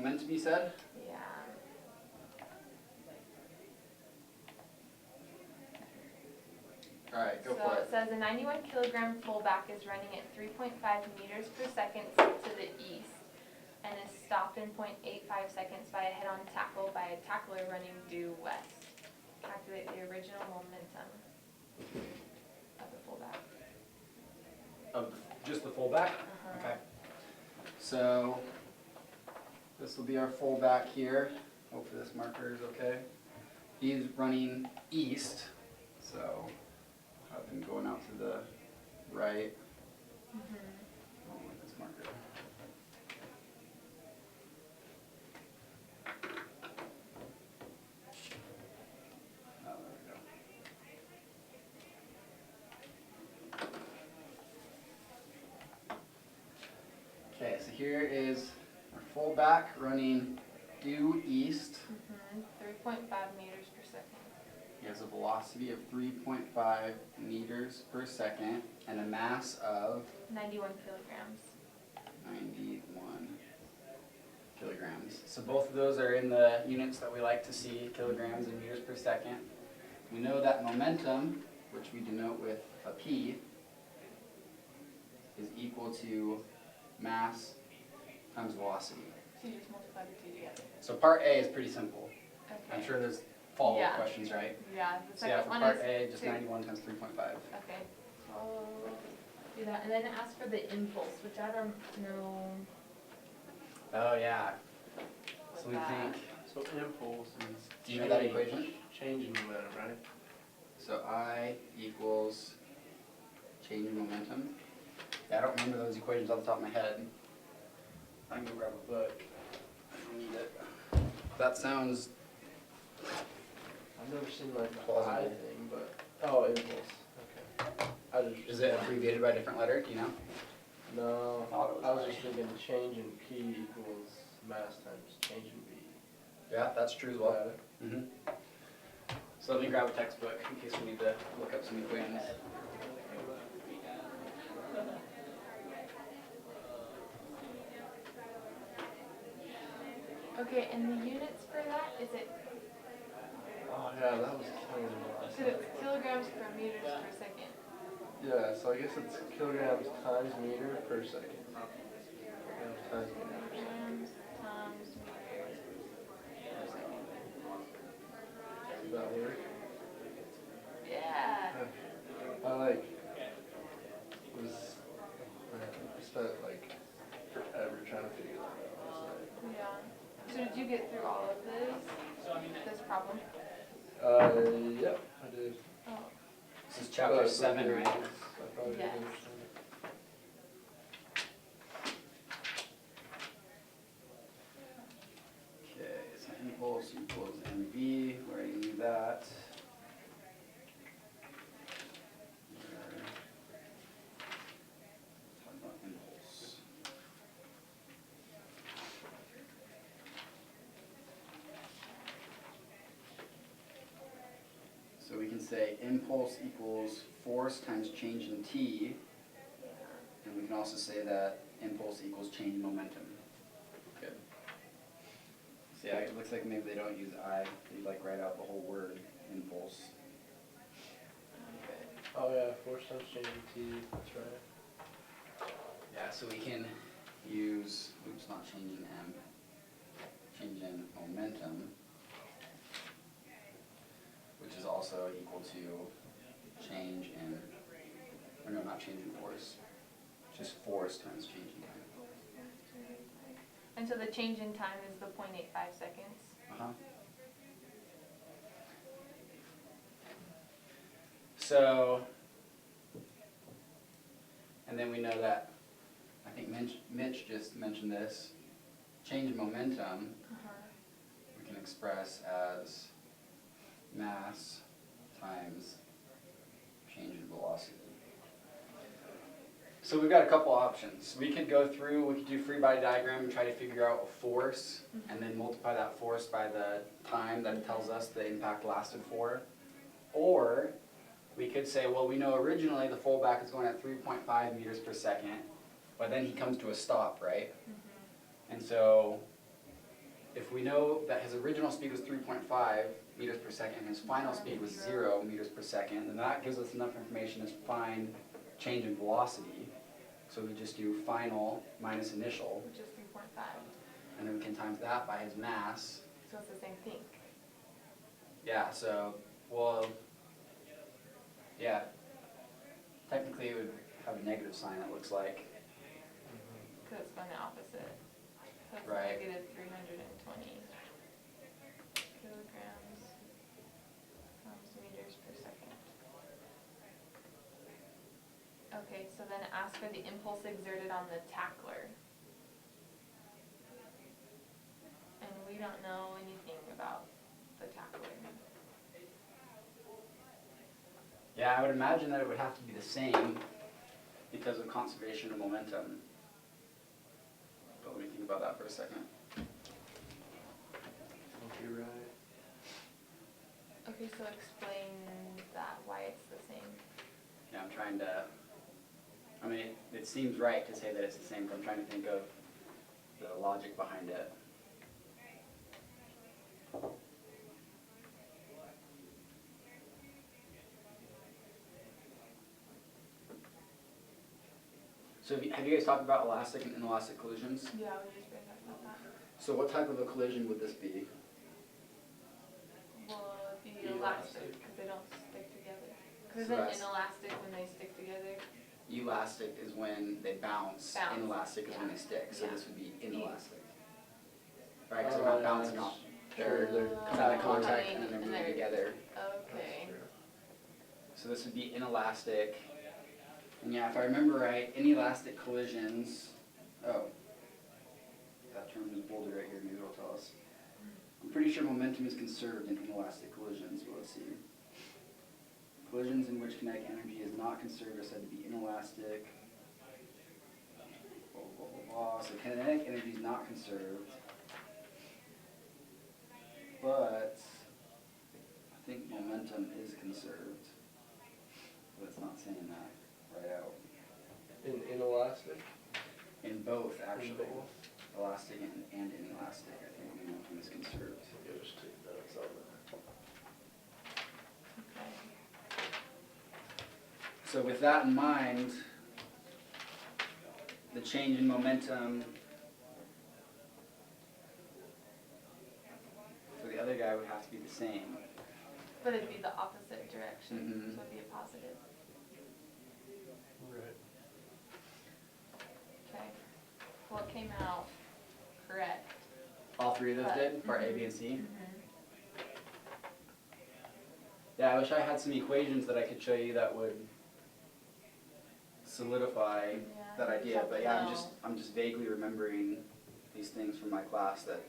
momentum, you said? Yeah. All right, go for So it. it says a 91 kilogram fullback is running at 3.5 meters per second to the east and is stopped in 0.85 seconds by a head-on tackle by a tackler running due west. Calculate the original momentum of the fullback. Of just the fullback? Okay. So this will be our fullback here. Hopefully this marker is okay. He's running east, so I've been going out to the right. I don't like this marker. Oh, there we go. Okay, so here is our fullback running due east. 3.5 meters per second. He has a velocity of 3.5 meters per second and a mass of 91 kilograms. 91 kilograms. So both of those are in the units that we like to see, kilograms and meters per second. We know that momentum, which we denote with a P, is equal to mass times velocity. So you just multiply the two together. So part A is pretty simple. Okay. I'm sure there's follow-up questions, right? Yeah, the So yeah, second for one part is A, just 2. 91 times 3.5. Okay. So do that, and then ask for the impulse, which I don't know. Oh yeah. So we that. think, So impulse is do you know that equation? Changing momentum, right? So I equals change in momentum. Yeah, I don't remember those equations off the top of my head. I can go grab a book. I don't need it. That sounds I've never seen like the plausible. I thing, but oh, impulse. Okay. I just Is it abbreviated by a different letter? Do you know? No, Thought it was I was right. just thinking change in P equals mass times change in V. Yeah, that's true as well. Got it. Mm-hmm. So let me grab a textbook in case we need to look up some equations. Okay, and the units for that, is it, Oh yeah, that was killing me last so night. it's kilograms per meters per second. Yeah, so I guess it's kilograms times meter per second. Kilograms times meter per second. Kilograms times meters per second. Does that work? Yeah. I like was I spent like forever trying to figure that out last night. Yeah. So did you get through all of this problem? Yep, I did. Oh. This is chapter 7, right? I probably Yes. didn't understand it. Okay, so impulse equals mv. We already knew that. Talk about impulse. So we can say impulse equals force times change in t, and we can also say that impulse equals change in momentum. Good. So yeah, it looks like maybe they don't use I, they like write out the whole word, impulse. Oh yeah, force times change in T, that's right. Yeah, so we can use, oops, not change in M, change in momentum, which is also equal to change in, or no, not change in force, just force times change in time. And so the change in time is the 0.85 seconds. Uh-huh. So, and then we know that, I think Mitch just mentioned this, change in momentum we can express as mass times change in velocity. So we've got a couple options. We could go through, we could do free body diagram and try to figure out a force and then multiply that force by the time that it tells us the impact lasted for. Or we could say, well, we know originally the fullback is going at 3.5 meters per second, but then he comes to a stop, right? And so if we know that his original speed was 3.5 meters per second and his final speed was 0 meters per second, then that gives us enough information to find change in velocity. So we just do final minus initial, which is 3.5. and then we can times that by his mass. So it's the same thing. Yeah, so, well, yeah, technically it would have a negative sign, it looks like. Because it's going the opposite. So it's Right. negative 320 kilograms times meters per second. Okay, so then ask for the impulse exerted on the tackler. And we don't know anything about the tackler. Yeah, I would imagine that it would have to be the same because of conservation of momentum. But let me think about that for a second. You're right. Okay, so explain that, why it's the same. Yeah, I'm trying to, I mean, it seems right to say that it's the same, but I'm trying to think of the logic behind it. So have you guys talked about elastic and inelastic collisions? Yeah, we just been talking about that. So what type of a collision would this be? Well, it'd be Elastic. elastic, because they don't stick together. Because So isn't that's- inelastic when they stick together? Elastic is when they bounce, Bounce, inelastic is when yeah. they stick, so Yeah. this would be inelastic. Right, because they're not bouncing off. They're It's out of contact and then they're And moving they're- together. Okay. So this would be inelastic. And yeah, if I remember right, inelastic collisions, oh, that term is bolded right here, maybe it'll tell us. I'm pretty sure momentum is conserved in inelastic collisions, but let's see. Collisions in which kinetic energy is not conserved are said to be inelastic. Blah, blah, blah, blah. So kinetic energy is not conserved. But I think momentum is conserved. But it's not saying that right out. In inelastic? In both, actually. both? Elastic and inelastic, I think momentum is conserved. Yeah, just take notes on that. Okay. So with that in mind, the change in momentum for the other guy would have to be the same. But it'd be the opposite direction, Mhm. so it'd be a positive. Right. Okay. Well, it came out correct. All three of those But- did, part A, B, and C? Mm-hmm. Yeah, I wish I had some equations that I could show you that would solidify Yeah, that you idea, just but have yeah, to I'm just vaguely remembering these things from my class that,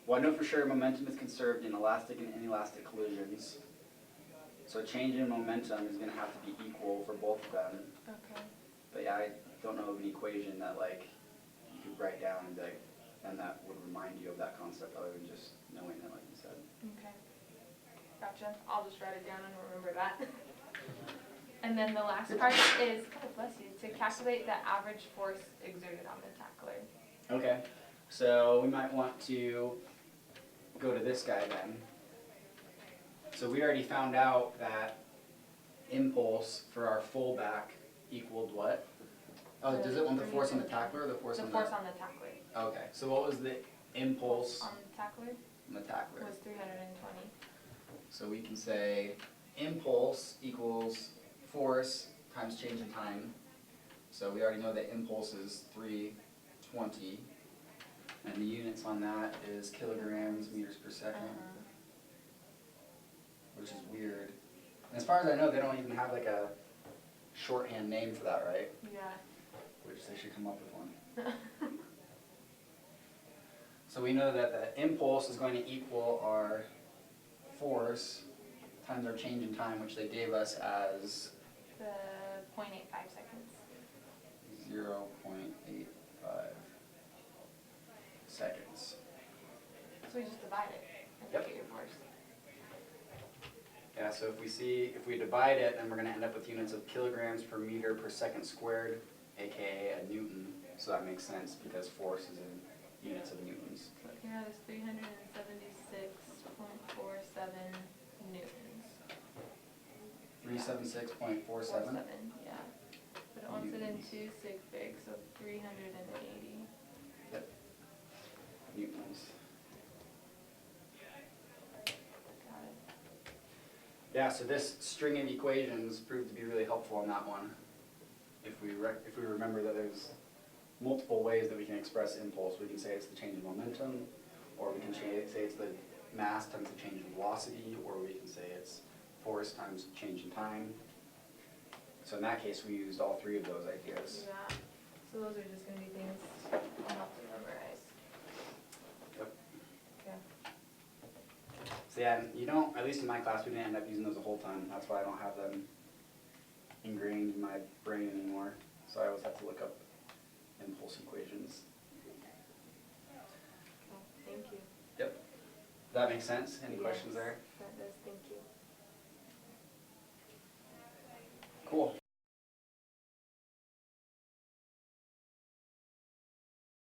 well, I know for sure momentum is conserved in elastic and inelastic collisions. So change in momentum is gonna have to be equal for both of them. Okay. But yeah, I don't know of an equation that like you could write down and be like, and that would remind you of that concept other than just knowing it, like you said. Okay. Gotcha. I'll just write it down and remember that. And then the last part is, oh, bless you, to calculate the average force exerted on the tackler. Okay, so we might want to go to this guy then. So we already found out that impulse for our fullback equaled what? Oh, does it want the force on the tackler or the force The on the? force on the tackler. Okay, so what was the impulse On the tackler on the tackler? was 320. So we can say impulse equals force times change in time. So we already know that impulse is 320. And the units on that is kilograms, meters per second, which is weird. And as far as I know, they don't even have like a shorthand name for that, right? Yeah. Which they should come up with one. So we know that the impulse is going to equal our force times our change in time, which they gave us as The 0.85 seconds. 0.85 seconds. So we just divide it and Yep. get your force. Yeah, so if we divide it, then we're gonna end up with units of kilograms per meter per second squared, AKA a Newton. So that makes sense because force is in units of newtons. So here there's 376.47 newtons. 376.47 yeah. But it wants it in 2 sig fig, so 380. newtons. Got it. Yeah, so this string of equations proved to be really helpful on that one. If we remember that there's multiple ways that we can express impulse, we can say it's the change in momentum, or we can say it's the mass times the change in velocity, or we can say it's force times change in time. So in that case, we used all three of those ideas. Yeah. So those are just going to be things I'll have to memorize. Yep. Okay. So yeah, and you don't, at least in my class, we didn't end up using those the whole time. That's why I don't have them ingrained in my brain anymore. So I always have to look up impulse equations. Okay. Thank you. Yep. That makes sense? Any Yes, questions there? That does. Thank you.